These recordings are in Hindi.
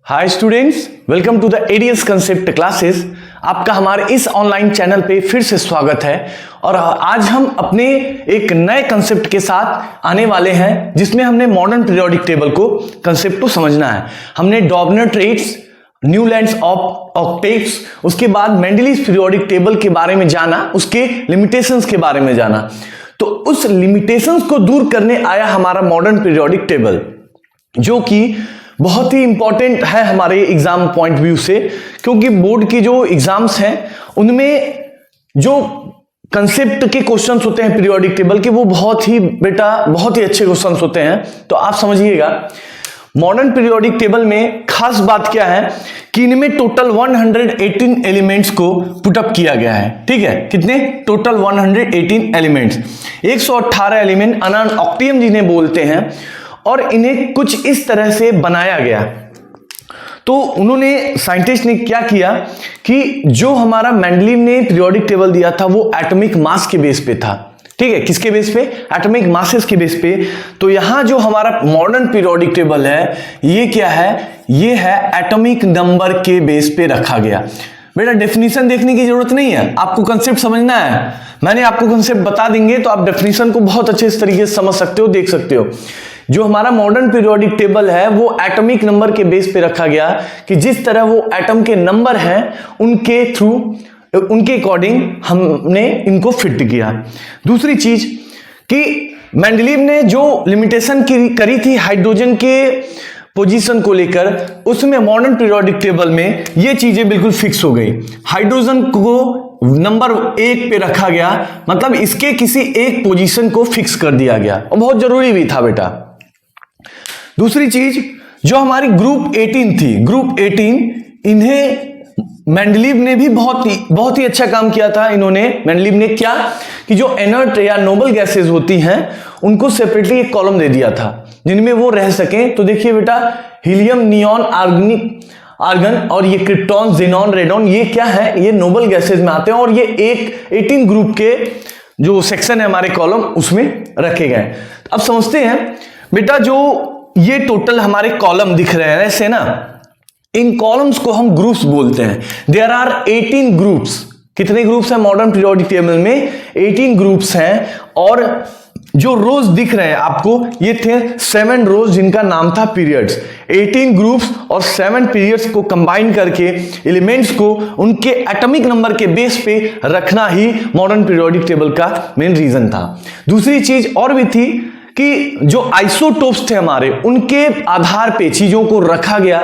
Hi students, welcome to the ADS concept classes. आपका हमारे इस ऑनलाइन चैनल पे फिर से स्वागत है। और आज हम अपने एक नए कंसेप्ट के साथ आने वाले हैं जिसमें हमने मॉडर्न पीरियोडिक टेबल को कंसेप्ट को समझना है। हमने डॉर्बनर ट्रेट्स, न्यूलैंड्स ऑक्टेव्स, उसके बाद मेंडलीज पीरियोडिक टेबल के बारे में जाना, उसके लिमिटेशंस के बारे में जाना। तो उस लिमिटेशंस को दूर करने आया हमारा मॉडर्न पीरियोडिक टेबल, जो कि बहुत ही इंपॉर्टेंट है हमारे एग्जाम पॉइंट व्यू से, क्योंकि बोर्ड की जो एग्जाम्स हैं उनमें जो कंसेप्ट के क्वेश्चंस होते हैं पीरियोडिक टेबल के, वो बहुत ही अच्छे क्वेश्चंस होते हैं। तो आप समझिएगा, मॉडर्न पीरियोडिक टेबल में खास बात क्या है कि इनमें टोटल 118 एलिमेंट्स को पुटअप किया गया है। ठीक है, कितने? टोटल 118 एलिमेंट्स, 118 एलिमेंट अनऑक्टियम जिन्हें बोलते हैं, और इन्हें कुछ इस तरह से बनाया गया। तो उन्होंने, साइंटिस्ट ने क्या किया कि जो हमारा मेंडलीव ने पीरियोडिक टेबल दिया था वो एटॉमिक मास के बेस पे था। ठीक है, किसके बेस पे? एटॉमिक मासेस के बेस पे। तो यहां जो हमारा मॉडर्न पीरियोडिक टेबल है, ये क्या है? ये है एटॉमिक नंबर के बेस पे रखा गया। बेटा डेफिनेशन देखने की जरूरत नहीं है, आपको कंसेप्ट समझना है। मैंने आपको कंसेप्ट बता देंगे तो आप डेफिनेशन को बहुत अच्छे तरीके से समझ सकते हो, देख सकते हो। जो हमारा मॉडर्न पीरियोडिक टेबल है वो एटॉमिक नंबर के बेस पे रखा गया कि जिस तरह वो एटम के नंबर हैं उनके थ्रू, उनके अकॉर्डिंग हमने इनको फिट किया। दूसरी चीज कि मेंडलीव ने जो लिमिटेशन करी थी हाइड्रोजन के पोजीशन को लेकर, उसमें मॉडर्न पीरियोडिक टेबल में ये चीजें बिल्कुल फिक्स हो गई। हाइड्रोजन को नंबर 1 पे रखा गया, मतलब इसके किसी एक पोजीशन को फिक्स कर दिया गया, और बहुत जरूरी भी था बेटा। दूसरी चीज, जो हमारी ग्रुप 18 थी, ग्रुप 18, इन्हें मेंडलीव ने भी बहुत ही अच्छा काम किया था। मेंडलीव ने क्या कि जो इनर्ट या नोबल गैसेस होती हैं उनको सेपरेटली एक कॉलम दे दिया था जिनमें वो रह सकें। तो देखिए बेटा, हीलियम, नियॉन, आर्गन और ये क्रिप्टॉन, जेनॉन, रेडॉन, ये क्या है? ये नोबल गैसेस में आते हैं, और ये एक 18 ग्रुप के जो सेक्शन है हमारे कॉलम, उसमें रखे गए। अब समझते हैं बेटा, जो ये टोटल हमारे कॉलम दिख रहे हैं ऐसे ना, इन कॉलम्स को हम ग्रुप्स बोलते हैं। There are 18 groups. कितने ग्रुप्स हैं मॉडर्न पीरियोडिक टेबल में? 18 ग्रुप्स हैं। और जो रोज दिख रहे हैं आपको, ये थे 7 रोज जिनका नाम था पीरियड्स। 18 ग्रुप्स और 7 पीरियड्स को कंबाइन करके एलिमेंट्स को उनके एटॉमिक नंबर के बेस पे रखना ही मॉडर्न पीरियोडिक टेबल का मेन रीजन था। दूसरी चीज और भी थी कि जो आइसोटोप्स थे हमारे, उनके आधार पे चीजों को रखा गया।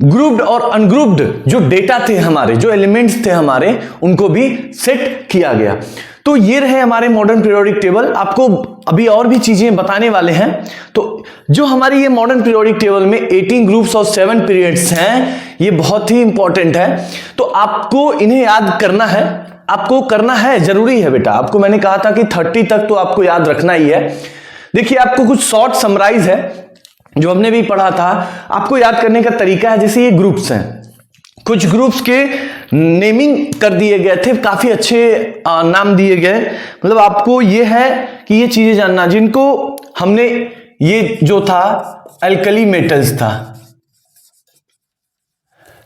ग्रुप्ड और अनग्रुप्ड जो डेटा थे हमारे, जो एलिमेंट्स थे हमारे, उनको भी सेट किया गया। तो ये रहे हमारे मॉडर्न पीरियोडिक टेबल। आपको अभी और भी चीजें बताने वाले हैं। तो जो हमारी ये मॉडर्न पीरियोडिक टेबल में 18 ग्रुप्स और 7 पीरियड्स हैं, ये बहुत ही इंपॉर्टेंट है। तो आपको इन्हें याद करना है, आपको करना है, जरूरी है बेटा। आपको मैंने कहा था कि 30 तक तो आपको याद रखना ही है। देखिए, आपको कुछ शॉर्ट समराइज है जो हमने भी पढ़ा था। आपको याद करने का तरीका है, जैसे ये ग्रुप्स हैं, कुछ ग्रुप्स के नेमिंग कर दिए गए थे, काफी अच्छे नाम दिए गए। मतलब आपको ये है कि ये चीजें जानना, जिनको हमने, ये जो था अल्कली मेटल्स था,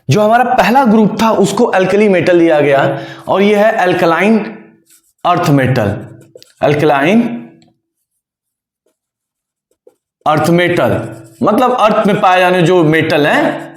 जो हमारा पहला ग्रुप था उसको अल्कली मेटल दिया गया, और ये है alkaline earth metal. Alkaline earth metal मतलब अर्थ में पाए जाने जो मेटल हैं,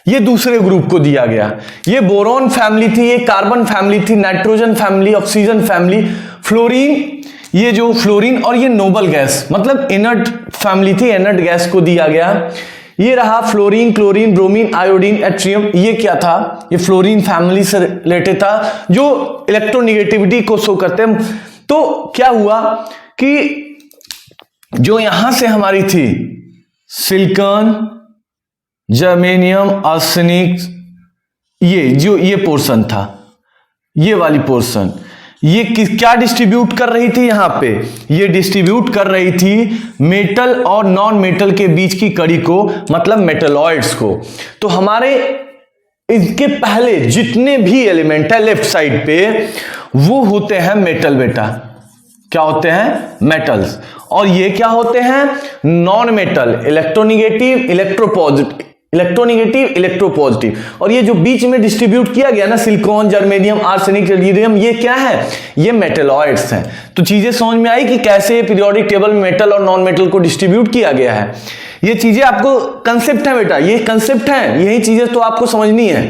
ये दूसरे ग्रुप को दिया गया। ये बोरॉन फैमिली थी, ये कार्बन फैमिली थी, nitrogen family, oxygen family, fluorine, ये जो फ्लोरीन, और ये नोबल गैस मतलब इनर्ट फैमिली थी, इनर्ट गैस को दिया गया। ये रहा fluorine, chlorine, bromine, iodine, atrium, ये क्या था? ये फ्लोरीन फैमिली से रिलेटेड था, जो इलेक्ट्रोनेगेटिविटी को शो करते हैं। तो क्या हुआ कि जो यहां से हमारी थी सिलिकॉन, जर्मेनियम, आर्सेनिक, ये पोर्शन था, ये वाली पोर्शन, ये क्या डिस्ट्रीब्यूट कर रही थी? यहां पे ये डिस्ट्रीब्यूट कर रही थी मेटल और नॉन मेटल के बीच की कड़ी को, मतलब मेटलॉइड्स को। तो हमारे इसके पहले जितने भी एलिमेंट है लेफ्ट साइड पे, वो होते हैं मेटल बेटा। क्या होते हैं? मेटल्स। और ये क्या होते हैं? Non metal, electronegative, electropositive, electronegative, electropositive. और ये जो बीच में डिस्ट्रीब्यूट किया गया ना, सिलिकॉन, जर्मेनियम, आर्सेनिक, टेल्यूरियम, ये क्या है? ये मेटलॉइड्स हैं। तो चीजें समझ में आई कि कैसे पीरियोडिक टेबल में मेटल और नॉन मेटल को डिस्ट्रीब्यूट किया गया है। ये चीजें आपको कंसेप्ट है बेटा, ये कंसेप्ट है, यही चीजें तो आपको समझनी है।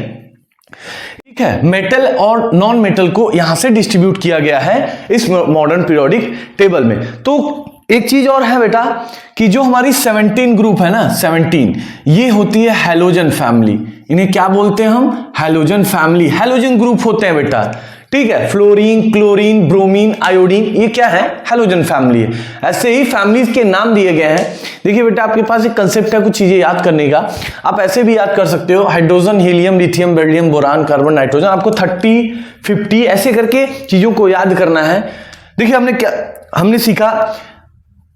ठीक है, मेटल और नॉन मेटल को यहां से डिस्ट्रीब्यूट किया गया है इस मॉडर्न पीरियोडिक टेबल में। तो एक चीज और है बेटा कि जो हमारी 17 ग्रुप है ना, 17, ये होती है हैलोजन फैमिली। इन्हें क्या बोलते हैं हम? Halogen family. हैलोजन ग्रुप होते हैं बेटा, ठीक है। फ्लोरीन, क्लोरीन, ब्रोमीन, आयोडीन, ये क्या है? हैलोजन फैमिली है। ऐसे ही फैमिलीज के नाम दिए गए हैं। देखिए बेटा, आपके पास एक कंसेप्ट है कुछ चीजें याद करने का। आप ऐसे भी याद कर सकते हो, hydrogen, helium, lithium, beryllium, boron, carbon, nitrogen. आपको 30, 50 ऐसे करके चीजों को याद करना है। देखिए हमने सीखा।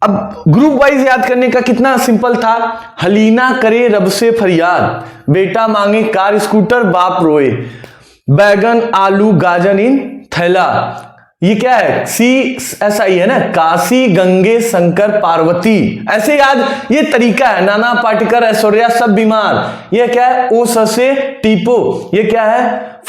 अब ग्रुप वाइज याद करने का कितना सिंपल था। हलीना करे रब से फरियाद, बेटा मांगे कार स्कूटर, बाप रोए, बैगन, आलू, गाजर इन थैला। ये क्या है? CSI है ना, काशी, गंगे, शंकर, पार्वती। ऐसे याद, ये तरीका है। नाना पाटेकर, ऐश्वर्या, सब बीमार। ये क्या है? ओ से टीपो। ये क्या है?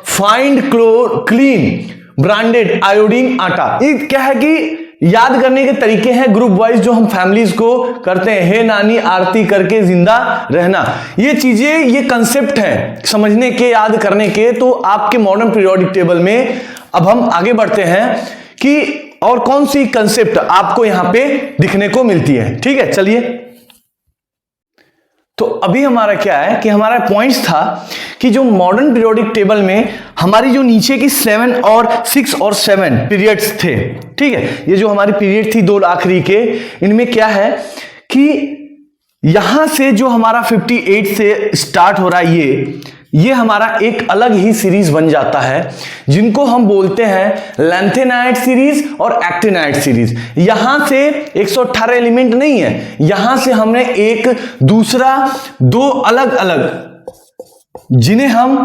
फाइंड क्लीन, ब्रांडेड, आयोडीन, आटा। ये क्या है कि याद करने के तरीके हैं ग्रुप वाइज जो हम फैमिलीज को करते हैं। हे नानी आरती करके जिंदा रहना, ये चीजें, ये कंसेप्ट है समझने के, याद करने के। तो आपके मॉडर्न पीरियोडिक टेबल में अब हम आगे बढ़ते हैं कि और कौन सी कंसेप्ट आपको यहां पे दिखने को मिलती है। ठीक है, चलिए। तो अभी हमारा क्या है कि हमारा पॉइंट्स था कि जो मॉडर्न पीरियोडिक टेबल में हमारी जो नीचे की 7 और 6 और 7 पीरियड्स थे, ठीक है, ये जो हमारी पीरियड थी 2 आखिरी के, इनमें क्या है कि यहां से जो हमारा 58 से स्टार्ट हो रहा है, ये हमारा एक अलग ही सीरीज बन जाता है, जिनको हम बोलते हैं लैंथेनाइड सीरीज और एक्टिनाइड सीरीज। यहां से 118 एलिमेंट नहीं है, यहां से हमने एक दूसरा 2 अलग अलग, जिन्हें हम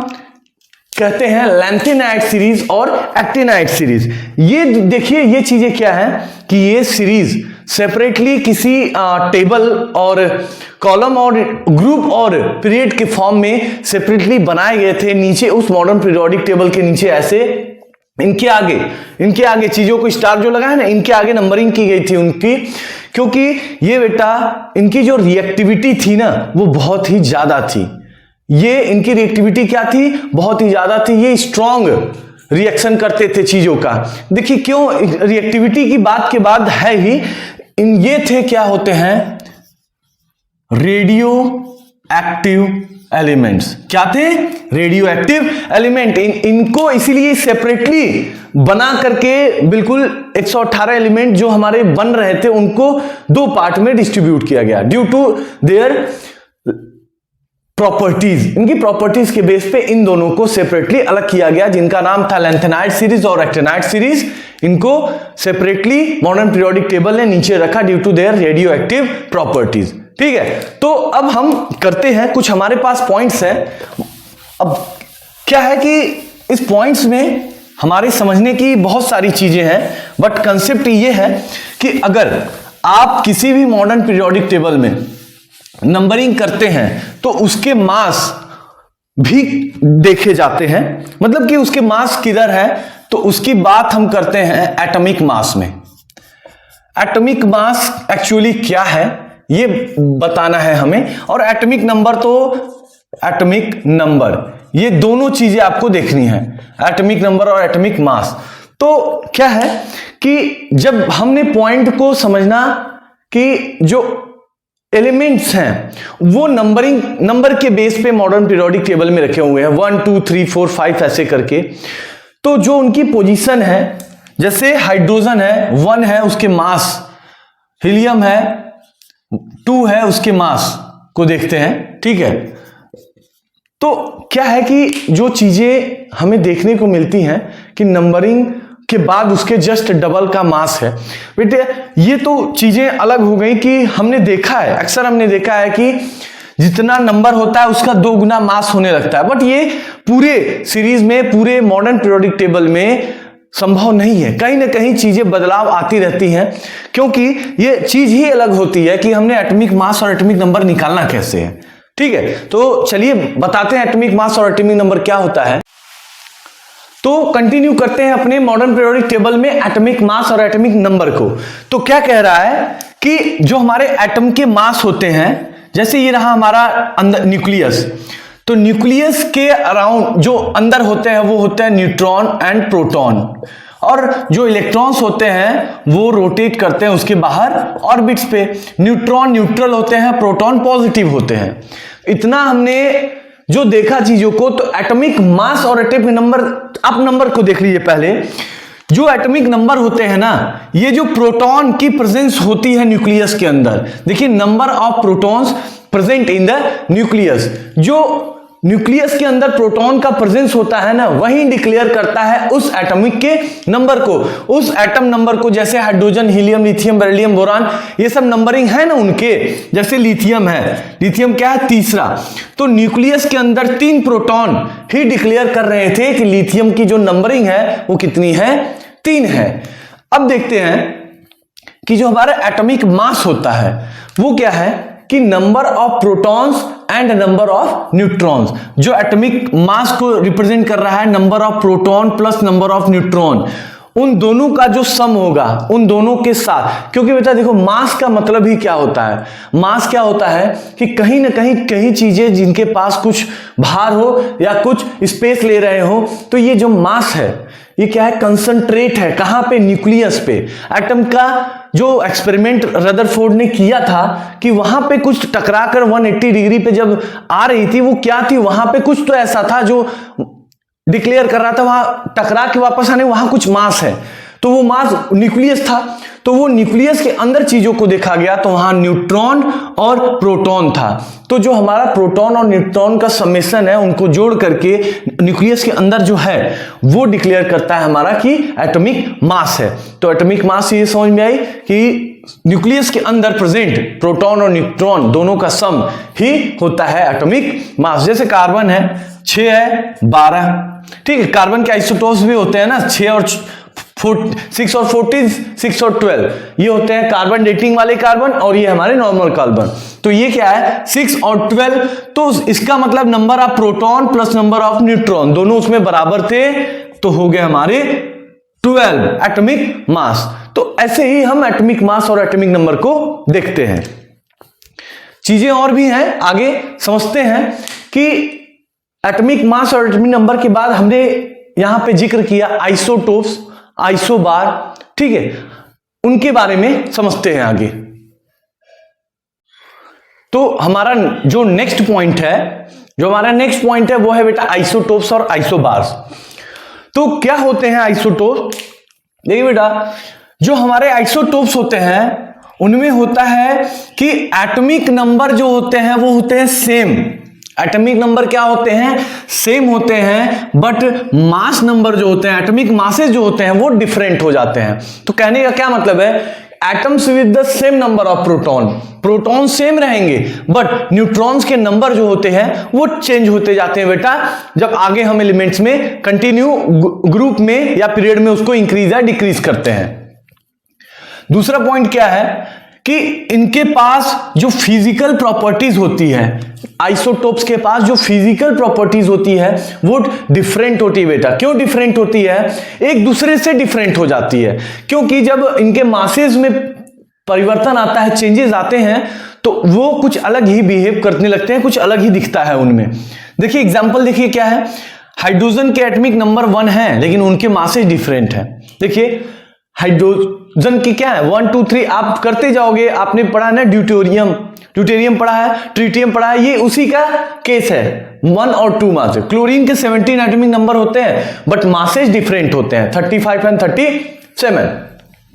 कहते हैं लैंथेनाइड सीरीज और एक्टिनाइड सीरीज। ये देखिए, ये चीजें क्या है कि ये सीरीज सेपरेटली किसी टेबल और कॉलम और ग्रुप और पीरियड के फॉर्म में सेपरेटली बनाए गए थे। नीचे उस मॉडर्न पीरियोडिक टेबल के नीचे ऐसे इनके आगे चीजों को स्टार जो लगा है ना, इनके आगे नंबरिंग की गई थी उनकी, क्योंकि ये बेटा इनकी जो रिएक्टिविटी थी ना, वो बहुत ही ज्यादा थी। ये इनकी रिएक्टिविटी क्या थी? बहुत ही ज्यादा थी। ये स्ट्रॉन्ग रिएक्शन करते थे चीजों का। देखिए क्यों, रिएक्टिविटी की बात के बाद है ही, ये थे क्या होते हैं? Radio active elements. क्या थे? Radio active element. इनको इसीलिए सेपरेटली बना करके बिल्कुल 118 एलिमेंट जो हमारे बन रहे थे, उनको 2 पार्ट में डिस्ट्रीब्यूट किया गया ड्यू टू देयर प्रॉपर्टीज। इनकी प्रॉपर्टीज के बेस पे इन दोनों को सेपरेटली अलग किया गया, जिनका नाम था लैंथेनाइड सीरीज और एक्टिनाइड सीरीज। इनको सेपरेटली मॉडर्न पीरियोडिक टेबल ने नीचे रखा due to their radioactive properties. ठीक है, तो अब हम करते हैं, कुछ हमारे पास पॉइंट्स हैं। अब क्या है कि इस पॉइंट्स में हमारे समझने की बहुत सारी चीजें हैं, बट कंसेप्ट ये है कि अगर आप किसी भी मॉडर्न पीरियोडिक टेबल में नंबरिंग करते हैं तो उसके मास भी देखे जाते हैं। मतलब कि उसके मास किधर है, तो उसकी बात हम करते हैं एटॉमिक मास में। एटॉमिक मास एक्चुअली क्या है ये बताना है हमें, और एटॉमिक नंबर, तो एटॉमिक नंबर, ये दोनों चीजें आपको देखनी है, एटॉमिक नंबर और एटॉमिक मास। तो क्या है कि जब हमने पॉइंट को समझना कि जो एलिमेंट्स हैं वो नंबर के बेस पे मॉडर्न पीरियोडिक टेबल में रखे हुए हैं, 1 2 3 4 5 ऐसे करके। तो जो उनकी पोजीशन है, जैसे हाइड्रोजन है 1 है उसके मास, हीलियम है 2 है उसके मास को देखते हैं। ठीक है, तो क्या है कि जो चीजें हमें देखने को मिलती हैं कि नंबरिंग के बाद उसके जस्ट डबल का मास है। बेटे ये तो चीजें अलग हो गई कि हमने देखा है, अक्सर हमने देखा है कि जितना नंबर होता है उसका 2 गुना मास होने लगता है, बट ये पूरे सीरीज में, पूरे मॉडर्न पीरियोडिक टेबल में संभव नहीं है। कहीं ना कहीं चीजें बदलाव आती रहती हैं, क्योंकि ये चीज ही अलग होती है कि हमने एटॉमिक मास और एटॉमिक नंबर निकालना कैसे है। ठीक है, तो चलिए बताते हैं एटॉमिक मास और एटॉमिक नंबर क्या होता है। तो कंटिन्यू करते हैं अपने मॉडर्न पीरियोडिक टेबल में एटॉमिक मास और एटॉमिक नंबर को। तो क्या कह रहा है कि जो हमारे एटम के मास होते हैं, जैसे ये रहा हमारा अंदर न्यूक्लियस, तो न्यूक्लियस के अराउंड जो अंदर होते हैं वो होते हैं न्यूट्रॉन एंड प्रोटॉन, और जो इलेक्ट्रॉन्स होते हैं वो रोटेट करते हैं उसके बाहर ऑर्बिट्स पे। न्यूट्रॉन न्यूट्रल होते हैं, प्रोटॉन पॉजिटिव होते हैं। इतना हमने जो देखा चीजों को, तो एटॉमिक मास और एटॉमिक नंबर, आप नंबर को देख लीजिए पहले। जो एटॉमिक नंबर होते हैं ना, ये जो प्रोटॉन की प्रेजेंस होती है न्यूक्लियस के अंदर, देखिए number of protons present in the nucleus, जो न्यूक्लियस के अंदर प्रोटॉन का प्रेजेंस होता है ना, वही डिक्लेयर करता है उस एटॉमिक के नंबर को, उस एटम नंबर को। जैसे hydrogen, helium, lithium, beryllium, boron, ये सब नंबरिंग है ना उनके। जैसे लिथियम है, लिथियम क्या है, तीसरा। तो न्यूक्लियस के अंदर 3 प्रोटॉन ही डिक्लेयर कर रहे थे कि लिथियम की जो नंबरिंग है वो कितनी है, 3 है। अब देखते हैं कि जो हमारा एटॉमिक मास होता है वो क्या है, कि number of protons and number of neutrons. जो एटॉमिक मास को रिप्रेजेंट कर रहा है number of proton plus number of neutron, उन दोनों का जो सम होगा उन दोनों के साथ। क्योंकि बेटा देखो, मास का मतलब ही क्या होता है, मास क्या होता है कि कहीं ना कहीं चीजें जिनके पास कुछ भार हो या कुछ स्पेस ले रहे हो, तो ये जो मास है ये क्या है, कंसंट्रेट है। कहां पे, न्यूक्लियस पे। एटम का जो एक्सपेरिमेंट रदरफोर्ड ने किया था कि वहां पे कुछ टकराकर 180 डिग्री पे जब आ रही थी, वो क्या थी, वहां पे कुछ तो ऐसा था जो डिक्लेयर कर रहा था वहां टकरा के वापस आने, वहां कुछ मास है। तो वो मास न्यूक्लियस था, तो वो न्यूक्लियस के अंदर चीजों को देखा गया, तो वहां न्यूट्रॉन और प्रोटॉन था। तो जो हमारा प्रोटॉन और न्यूट्रॉन का समेशन है, उनको जोड़ करके न्यूक्लियस के अंदर जो है वो डिक्लेयर करता है हमारा कि एटॉमिक मास है। तो एटॉमिक मास ये समझ में आई कि न्यूक्लियस के अंदर प्रेजेंट प्रोटॉन और न्यूट्रॉन दोनों का सम ही होता है एटॉमिक मास। जैसे कार्बन है 6 है 12, ठीक है। कार्बन के आइसोटोप्स भी होते हैं ना, 6 और 6 और 14, 6 और 12, ये होते हैं कार्बन डेटिंग वाले कार्बन, और ये हमारे नॉर्मल कार्बन। तो ये क्या है, 6 और 12। तो इसका मतलब number of proton plus number of neutron दोनों उसमें बराबर थे, तो हो गए हमारे 12 एटॉमिक मास। तो ऐसे ही हम एटॉमिक मास और एटॉमिक नंबर को देखते हैं। चीजें और भी हैं, आगे समझते हैं कि एटॉमिक मास और एटॉमिक नंबर के बाद हमने यहां पे जिक्र किया आइसोटोप्स, आइसोबार, ठीक है, उनके बारे में समझते हैं आगे। तो हमारा जो नेक्स्ट पॉइंट है वो है बेटा आइसोटोप्स और आइसोबार्स। तो क्या होते हैं आइसोटोप? देखिए बेटा, जो हमारे आइसोटोप्स होते हैं उनमें होता है कि एटॉमिक नंबर जो होते हैं वो होते हैं सेम। एटॉमिक नंबर क्या होते हैं, सेम होते हैं, बट मास नंबर जो होते हैं, एटॉमिक मासेस जो होते हैं वो डिफरेंट हो जाते हैं। तो कहने का क्या मतलब है, atoms with the same number of proton same रहेंगे, बट न्यूट्रॉन्स के नंबर जो होते हैं वो चेंज होते जाते हैं बेटा, जब आगे हम एलिमेंट्स में कंटिन्यू ग्रुप में या पीरियड में उसको इंक्रीज या डिक्रीज करते हैं। दूसरा पॉइंट क्या है कि इनके पास जो फिजिकल प्रॉपर्टीज होती है, आइसोटोप्स के पास जो फिजिकल प्रॉपर्टीज होती है वो डिफरेंट होती है बेटा। क्यों डिफरेंट होती है, एक दूसरे से डिफरेंट हो जाती है, क्योंकि जब इनके मासेस में परिवर्तन आता है, चेंजेस आते हैं, तो वो कुछ अलग ही बिहेव करने लगते हैं, कुछ अलग ही दिखता है उनमें। देखिए एग्जांपल देखिए क्या है, हाइड्रोजन के एटॉमिक नंबर 1 है, लेकिन उनके मासेस डिफरेंट है। देखिए हाइड्रोजन की क्या है 1 2 3, आप करते जाओगे, आपने पढ़ा ना ड्यूटेरियम पढ़ा है, ट्रिटियम पढ़ा है, ये उसी का केस है, 1 और 2 मास। क्लोरीन के 17 एटॉमिक नंबर होते हैं, बट मासेस डिफरेंट होते हैं, 35 एंड 37।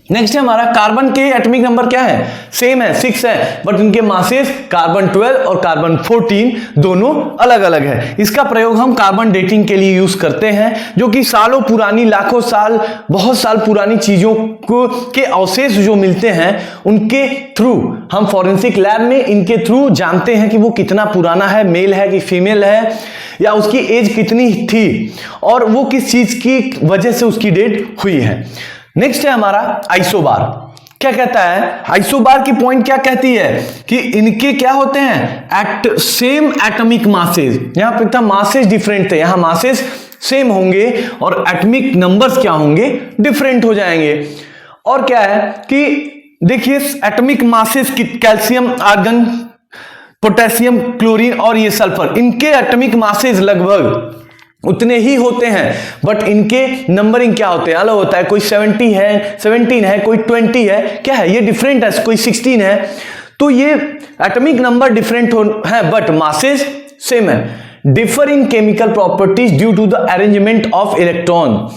नेक्स्ट है हमारा कार्बन के एटॉमिक नंबर क्या है, सेम है 6 है, बट इनके मासेस कार्बन 12 और कार्बन 14 दोनों अलग अलग है। इसका प्रयोग हम कार्बन डेटिंग के लिए यूज करते हैं, जो कि सालों पुरानी, लाखों साल, बहुत साल पुरानी चीजों को के अवशेष जो मिलते हैं उनके थ्रू हम फॉरेंसिक लैब में इनके थ्रू जानते हैं कि वो कितना पुराना है, मेल है कि फीमेल है, या उसकी एज कितनी थी और वो किस चीज की वजह से उसकी डेथ हुई है। नेक्स्ट है हमारा आइसोबार। क्या कहता है, आइसोबार की पॉइंट क्या कहती है कि इनके क्या होते हैं, एट सेम एटॉमिक मासेस। यहां पे था मासेस डिफरेंट थे, यहां मासेस सेम होंगे और एटॉमिक नंबर्स क्या होंगे, डिफरेंट हो जाएंगे। और क्या है कि देखिए atomic masses calcium, argon, potassium, chlorine और ये सल्फर, इनके एटॉमिक मासेस लगभग उतने ही होते हैं, बट इनके नंबरिंग क्या होते हैं, अलग होता है। कोई 17 है, कोई 20 है, क्या है ये डिफरेंट है, कोई 16 है। तो ये एटॉमिक नंबर डिफरेंट है बट मासेस सेम है। Differ in chemical properties due to the arrangement of electron,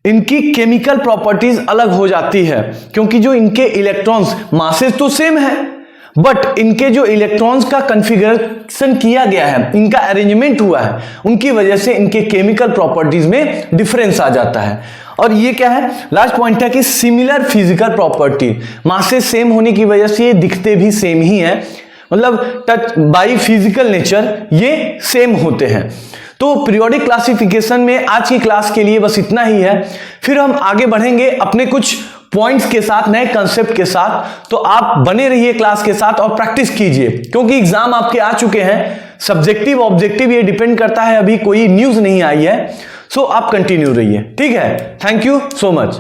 इनकी केमिकल प्रॉपर्टीज अलग हो जाती है क्योंकि जो इनके इलेक्ट्रॉन्स, मासेस तो सेम है बट इनके जो इलेक्ट्रॉन्स का कॉन्फ़िगरेशन किया गया है, इनका अरेंजमेंट हुआ है, उनकी वजह से इनके केमिकल प्रॉपर्टीज में डिफरेंस आ जाता है। और ये क्या है, लास्ट पॉइंट है कि similar physical property, masses same होने की वजह से ये दिखते भी सेम ही है, मतलब टच बाय फिजिकल नेचर ये सेम होते हैं। तो पीरियोडिक क्लासिफिकेशन में आज की क्लास के लिए बस इतना ही है। फिर हम आगे बढ़ेंगे अपने कुछ पॉइंट्स के साथ, नए कंसेप्ट के साथ। तो आप बने रहिए क्लास के साथ और प्रैक्टिस कीजिए क्योंकि एग्जाम आपके आ चुके हैं। सब्जेक्टिव ऑब्जेक्टिव ये डिपेंड करता है, अभी कोई न्यूज नहीं आई है। सो आप कंटिन्यू रहिए, ठीक है। Thank you so much.